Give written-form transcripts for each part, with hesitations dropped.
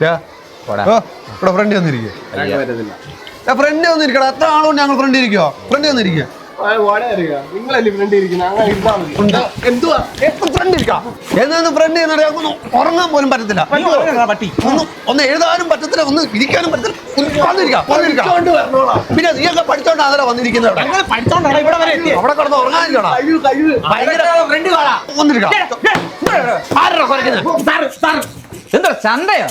ഇവിടെ ഫ്രണ്ട് വന്നിരിക്കുക ഫ്രണ്ട് വന്നിരിക്കടാ. എത്ര ആളുകൊണ്ട് ഞങ്ങൾ ഫ്രണ്ട് ഇരിക്കോ? ഫ്രണ്ട് വന്നിരിക്കുക. ഉറങ്ങാൻ പോലും പറ്റത്തില്ല, ഒന്ന് എഴുതാനും പറ്റത്തില്ല, ഒന്ന് ഇരിക്കാനും പറ്റത്തില്ല. പിന്നെ നീയൊക്കെ പഠിച്ചോണ്ടാ അതല്ല വന്നിരിക്കുന്നത്. അവിടെ കിടന്ന് ഉറങ്ങാനില്ലടാ. എന്താ ചന്തയോ?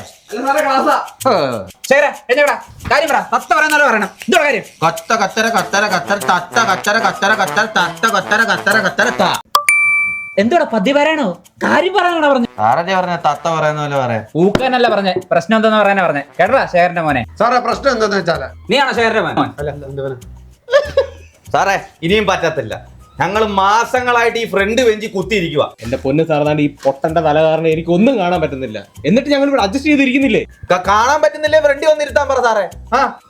എന്തോടാ പതി പറയാനോ? കാര്യം പറയാനോടാ പറഞ്ഞു. ആരല്ലേ പറഞ്ഞ തത്ത പറയുന്ന പോലെ പറയാ? ഊക്കാനല്ല പറഞ്ഞേ, പ്രശ്നം എന്താന്ന് പറയാനാ പറഞ്ഞേ. കേട്ടടാ ശേഖരന്റെ മോനെ. സാറേ പ്രശ്നം എന്താന്ന് വെച്ചാല് നീയാണോ ശേഖരന്റെ മോൻ? സാറേ ഇനിയും പറ്റത്തില്ല. ഞങ്ങൾ മാസങ്ങളായിട്ട് ഈ ഫ്രണ്ട് ബെഞ്ചിൽ കുത്തിയിരിക്കുക. എന്റെ പൊന്ന് സാറാണ് ഈ പൊട്ടന്റെ തല കാരണം എനിക്ക് ഒന്നും കാണാൻ പറ്റുന്നില്ല. എന്നിട്ട് ഞങ്ങൾ ഇവിടെ അഡ്ജസ്റ്റ് ചെയ്തിരിക്കുന്നില്ലേ? കാണാൻ പറ്റുന്നില്ലേ? ഫ്രണ്ട് വന്നിരുത്താൻ പറ സാറേ.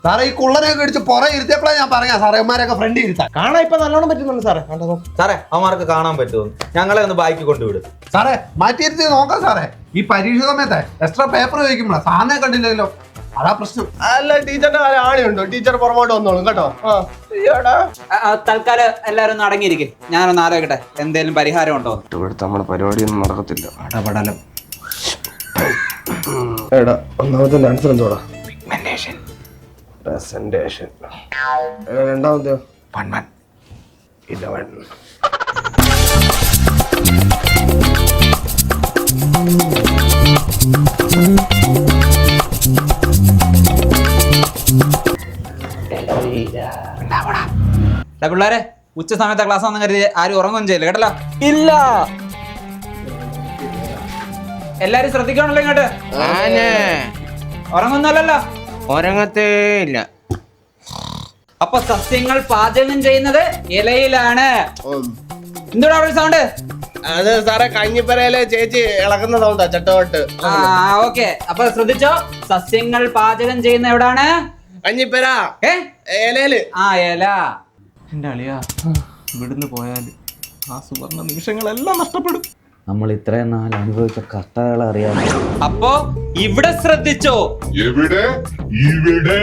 സാറേ ഈ കുള്ളനെയൊക്കെ ഇടിച്ച് പുറകെ ഇരുത്തിയപ്പോഴാ ഞാൻ പറയാ സാറേ അവന്മാരൊക്കെ ഫ്രണ്ട് ഇരുത്താൻ. കാണാൻ ഇപ്പൊ നല്ലോണം പറ്റുന്നുണ്ട് സാറേ. സാറേ അവന്മാർക്ക് കാണാൻ പറ്റുമോ? ഞങ്ങളെ ഒന്ന് ബാക്കി കൊണ്ടുവിടും സാറേ. മാറ്റിയിരുത്തി നോക്കാം സാറേ. ഈ പരീക്ഷ സമയത്തെ എക്സ്ട്രാ പേപ്പർ ചോദിക്കുമ്പോഴാ സാറിനെ കണ്ടില്ലല്ലോ, അതാ പ്രശ്നം. അല്ല ടീച്ചറിന്റെ കാര്യം ആണിയുണ്ടോ? ടീച്ചർ പുറമോട്ട് വന്നോളും കേട്ടോ. തൽക്കാലം എല്ലാരും ഒന്ന് അടങ്ങിയിരിക്കും. ഞാനൊന്ന് ആലോചിക്കട്ടെ എന്തേലും പരിഹാരം ഉണ്ടോ. ഇവിടുത്തെ നമ്മുടെ പരിപാടിയൊന്നും നടക്കത്തില്ല. ഇടപെടലും എടാ ഒന്നാമത്തെ ആൻസർ എന്തോടാ? പ്രസന്റേഷൻ. രണ്ടാമത്തെയോ? 11. പിള്ളേരെ ഉച്ച സമയത്തെ ക്ലാസ് ഒന്നും കരുതി ആരും ഉറങ്ങുകയും ചെയ്യില്ല കേട്ടല്ലോ. ഇല്ല. എല്ലാരും ശ്രദ്ധിക്കണല്ലോ ഇങ്ങോട്ട്. ഉറങ്ങുന്നല്ലോ. ഉറങ്ങത്തേ ഇല്ല. അപ്പൊ സസ്യങ്ങൾ പാചകം ചെയ്യുന്നത് ഇലയിലാണ്. എന്തുകൂടെ അവിടെ സൗണ്ട്? അത് സാറേ കഞ്ഞിപ്പരയിലെ ചേച്ചി ഇളക്കുന്ന സൗണ്ടാ, ചട്ടോട്ട്. ഓക്കെ, അപ്പൊ ശ്രദ്ധിച്ചോ. സസ്യങ്ങൾ പാചകം ചെയ്യുന്ന എവിടാണ്? കഞ്ഞിപ്പര ഇലയില്. ഇല. എന്റെ അളിയാ ഇവിടുന്ന് പോയാൽ ആ സുവർണ നിമിഷങ്ങളെല്ലാം നഷ്ടപ്പെടും. നമ്മൾ ഇത്രയും നാൾ അനുഭവിച്ച കഷ്ടകൾ അറിയാം. അപ്പോ ഇവിടെ ശ്രദ്ധിച്ചോ. എവിടെ? ഇവിടെ.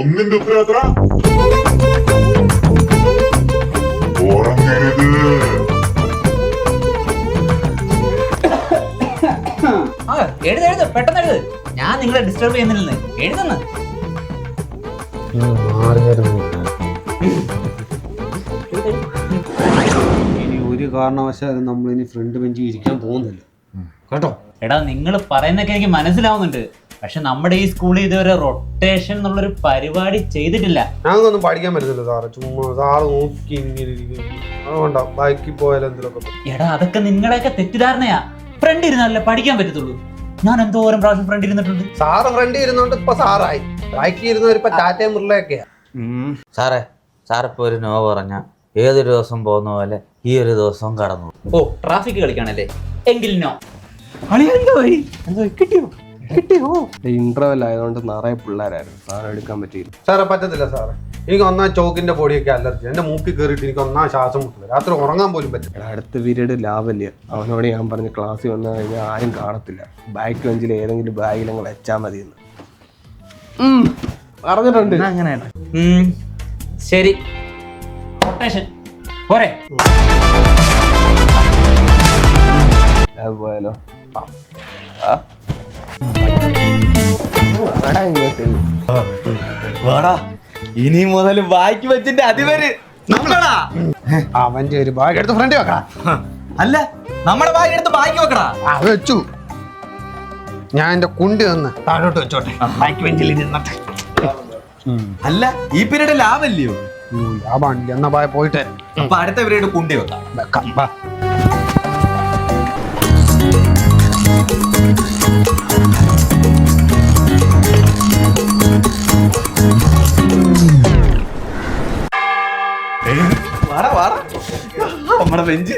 ഒന്നിന്റെ ഉത്തരം എത്ര? ഉറങ്ങരുത്. എഴുത് പെട്ടെന്ന് എഴുത്. ഞാൻ നിങ്ങളെ ഡിസ്റ്റർബ് ചെയ്യുന്നില്ലെന്ന് എഴുതുന്നു. ഇനി ഒരു കാരണവശാലും നമ്മൾ ഇനി ഫ്രണ്ട് ബെഞ്ചിൽ ഇരിക്കാൻ പോകുന്നില്ല കേട്ടോ. എടാ നിങ്ങൾ പറയുന്നൊക്കെ എനിക്ക് മനസ്സിലാവുന്നുണ്ട്, പക്ഷെ നമ്മുടെ ഈ സ്കൂളിൽ ഇതുവരെ റൊട്ടേഷൻ എന്നുള്ളൊരു പരിപാടി ചെയ്തിട്ടില്ല. ഞങ്ങൾക്കൊന്നും പഠിക്കാൻ പറ്റുന്നില്ല സാറേ. ചുമ്മാ സാറ് നോക്കി ഇങ്ങനെ അതുകൊണ്ടാ ബാക്കി പോയാലും എന്തെങ്കിലുമൊക്കെ. എടാ അതൊക്കെ നിങ്ങളുടെയൊക്കെ തെറ്റിദ്ധാരണയാ. ഫ്രണ്ട് ഇരുന്നാലല്ലേ പഠിക്കാൻ പറ്റത്തുള്ളൂ. ഞാൻ എന്തോരം പ്രാവശ്യം ഫ്രണ്ട് ഇരുന്നിട്ടുണ്ട്. സാറ് ഫ്രണ്ട് ഇരുന്നോണ്ട് ഇപ്പൊ സാറായി. ബാക്കി ഇരുന്നവരിപ്പോ ടാറ്റയും മുറിലൊക്കെയാ. സാറേ സാറിപ്പോ ഒരു നോ പറഞ്ഞ ഏതൊരു ദിവസം പോകുന്ന പോലെ ഈ ഒരു ദിവസം കടന്നു. ഓ ട്രാഫിക് കളിക്കാണല്ലേ? എങ്കിൽ നോ. കിട്ടിയോ? ഇന്റർവെൽ ആയതുകൊണ്ട് നിറയെ പിള്ളേരായിരുന്നു. സാധനം എടുക്കാൻ പറ്റിയില്ല. സാറേ പറ്റത്തില്ല സാറേ. എനിക്ക് ഒന്നാം ചോക്കിന്റെ പൊടിയൊക്കെ അലർജി. എന്റെ മൂക്കിൽ കയറിയിട്ട് എനിക്ക് ഒന്നാം ശ്വാസം മുട്ടില്ല. രാത്രി ഉറങ്ങാൻ പോലും പറ്റില്ല. അടുത്ത പീരീഡ് ലാഭല്യ. അവനോട് ഞാൻ പറഞ്ഞ് ക്ലാസ്സിൽ വന്നു കഴിഞ്ഞാൽ ആരും കാണത്തില്ല. ബാക്ക് ബെഞ്ചിൽ ഏതെങ്കിലും ബാഗിലങ്ങ് വെച്ചാൽ മതിയെന്ന് പറഞ്ഞിട്ടുണ്ട്. അങ്ങനെ ശരി, റൊട്ടേഷൻ പോരെ? പോയാലോ? ഇനി മുതൽ ബാക്കി വെച്ചിട്ട് അതിവര് നമ്മളാ. അവന്റെ ഒരു ബാഗ് എടുത്ത് ഫ്രണ്ട് വെക്കടാ. അല്ല നമ്മുടെ ബാഗ് എടുത്ത് ബാക്കി വെക്കടാ. അത് വെച്ചു. ഞാൻ എന്റെ കുണ്ടി വന്ന് താഴോട്ട് വെച്ചോട്ടെ. ബാക്ക് ബെഞ്ചിൽ ഇരുന്നട്ടെ. അല്ല ഈ പീരീഡ് ലാഭല്ലയോ? ലാഭാണില്ല. എന്നാ പോയിട്ട് അപ്പൊ അടുത്ത പീരീഡ് കുണ്ടി വെക്കാം. നമ്മുടെ ബെഞ്ച്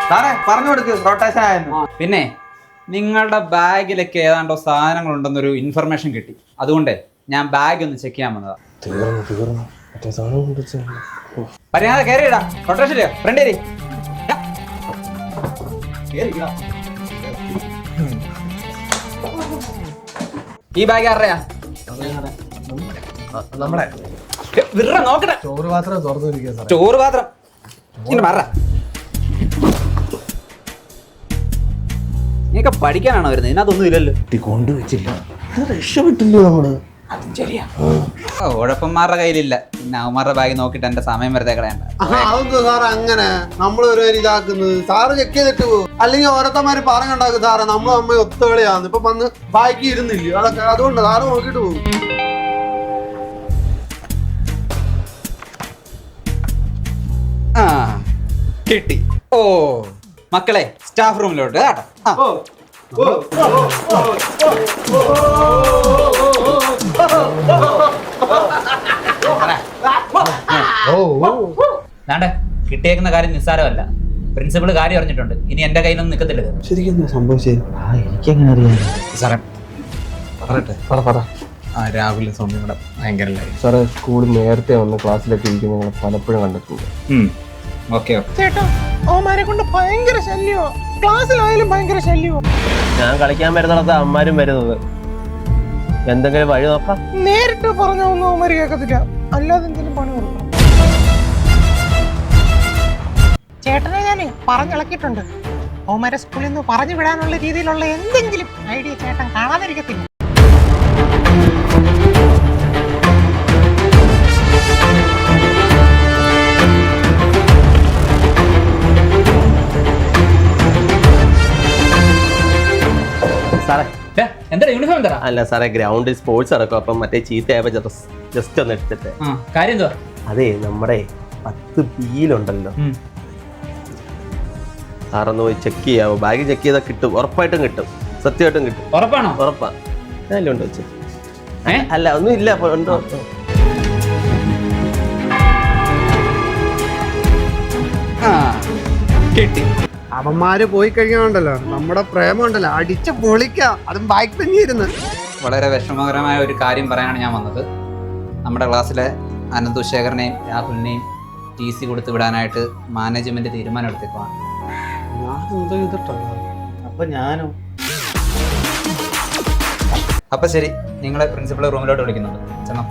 സാറേ പറഞ്ഞു കൊടുക്ക് റൊട്ടേഷൻ ആയിരുന്നു. പിന്നെ നിങ്ങളുടെ ബാഗിലൊക്കെ ഏതാണ്ടോ സാധനങ്ങൾ ഉണ്ടെന്നൊരു ഇൻഫർമേഷൻ കിട്ടി. അതുകൊണ്ട് ഞാൻ ബാഗ് ഒന്ന് ചെക്ക് ചെയ്യാൻ വന്നതാ. തീർന്നു മറ്റേ സാധനം കൊണ്ടുവച്ചാ പറയാതെ കയറിയിടാ റൊട്ടേഷനിലോ ഫ്രണ്ട് ഏരി ഈ ബാഗ് ആരുടെയാ നമ്മുടെ വിറ നോക്കട്ടെ ചോറ് പാത്രം തുറന്നിരിക്കുക സാറേ. ചോറ് പാത്രം ഇങ്ങനെ മാറ നീയൊക്കെ പഠിക്കാനാണോ വരുന്നത് ഇതിനകത്തൊന്നും ഇല്ലല്ലോ കൊണ്ടുവച്ചില്ല രക്ഷപ്പെട്ടില്ലോ നമ്മള്. ഉഴപ്പന്മാരുടെ കയ്യിലില്ല പിന്നെ അവന്മാരുടെ ബാഗ് നോക്കിയിട്ട് എന്റെ സമയം വെറുതെ കളയണ്ട അതൊന്നും സാറ് അങ്ങനെ നമ്മൾ ഒരു ഇതാക്കുന്നത് സാറ് ചെക്ക് ചെയ്തിട്ട് പോകും അല്ലെങ്കിൽ ഓരോരുത്തന്മാര് പറഞ്ഞുണ്ടാക്കും സാറേ നമ്മൾ അമ്മ ഒത്തുകളിയാന്ന് ഇപ്പൊ വന്ന് ബാക്കി ഇരുന്നില്ല അതൊക്കെ അതുകൊണ്ട് സാറ് നോക്കിയിട്ട് പോകും. ആ കിട്ടി ഓ മക്കളെ സ്റ്റാഫ് റൂമിലോട്ട് കേട്ടോ വേണ്ടേ കിട്ടിയേക്കുന്ന കാര്യം നിസ്സാരമല്ല പ്രിൻസിപ്പൾ കാര്യം അറിഞ്ഞിട്ടുണ്ട് ഇനി എന്റെ കയ്യിലൊന്നും നിൽക്കത്തില്ല ശരിക്കും സംഭവിച്ചത് എനിക്കെങ്ങനെ അറിയാം സാറേ പറ രാഹുലിന്റെ സൗമ്യം കൂടെ ഭയങ്കര സാറേ സ്കൂളിൽ നേരത്തെ വന്ന് ക്ലാസ്സിലൊക്കെ ഇരിക്കുന്ന ഞങ്ങൾ പലപ്പോഴും കണ്ടിട്ടുണ്ട്. ഓക്കെ ചേട്ടാ അവന്മാരെ കൊണ്ട് ഭയങ്കര ശല്യമോ ക്ലാസ്സിലായാലും ഭയങ്കര ശല്യമോ. ഞാൻ കളിക്കാൻ വരുന്നിടത്ത് അമ്മമാരും വരുന്നത് എന്തെങ്കിലും വഴി നോക്കാം. നേരിട്ട് പറഞ്ഞൊന്നും അവന്മാര് കേൾക്കത്തില്ല അല്ലാതെ എന്തെങ്കിലും പണി കൊടുക്കണം. ചേട്ടനെ ഞാൻ പറഞ്ഞിളക്കിയിട്ടുണ്ട് അവന്മാരെ സ്കൂളിൽ നിന്ന് പറഞ്ഞു വിടാനുള്ള രീതിയിലുള്ള എന്തെങ്കിലും ഐഡിയ ചേട്ടൻ കാണാതിരിക്കത്തില്ല. സാറേ എന്താ യൂണിഫോം തരാ അല്ല സാറേ ഗ്രൗണ്ടിൽ സ്പോർട്സ് നടക്കും അപ്പം മറ്റേ ചീത്തയായപ്പോ ജസ്റ്റ് ഒന്ന് എടുത്തിട്ട്. കാര്യം എന്തുവാ അതെ നമ്മുടെ 10 ബിയിലുണ്ടല്ലോ സാറൊന്ന് പോയി ചെക്ക് ചെയ്യാവോ? ബാഗ് ചെക്ക് ചെയ്താൽ കിട്ടും, ഉറപ്പായിട്ടും കിട്ടും, സത്യമായിട്ടും കിട്ടും. ഉറപ്പാണോ? ഉറപ്പാ. ഞാനും ഉണ്ട് വെച്ച്. ഏ? അല്ല ഒന്നും ഇല്ല ഉണ്ടോ? കിട്ടി. അവന്മാര് പോയി കഴിക്കണുണ്ടല്ലോ നമ്മുടെ പ്രേമം ഉണ്ടല്ലോ അടിച്ച് പൊളിക്കാം അതും ബാക്ക് തന്നെ ഇരുന്ന്. വളരെ വിഷമകരമായ ഒരു കാര്യം പറയാനാണ് ഞാൻ വന്നത്. നമ്മുടെ ക്ലാസ്സിലെ അനന്തു ശേഖരനെയും രാഹുലിനെയും TC കൊടുത്ത് വിടാനായിട്ട് മാനേജ്മെന്റ് തീരുമാനം എടുത്തേക്കുവാണ്. അപ്പൊ ഞാനോ? അപ്പൊ ശരി, നിങ്ങളെ പ്രിൻസിപ്പൾ റൂമിലോട്ട് വിളിക്കുന്നുണ്ട് ചെന്നോ.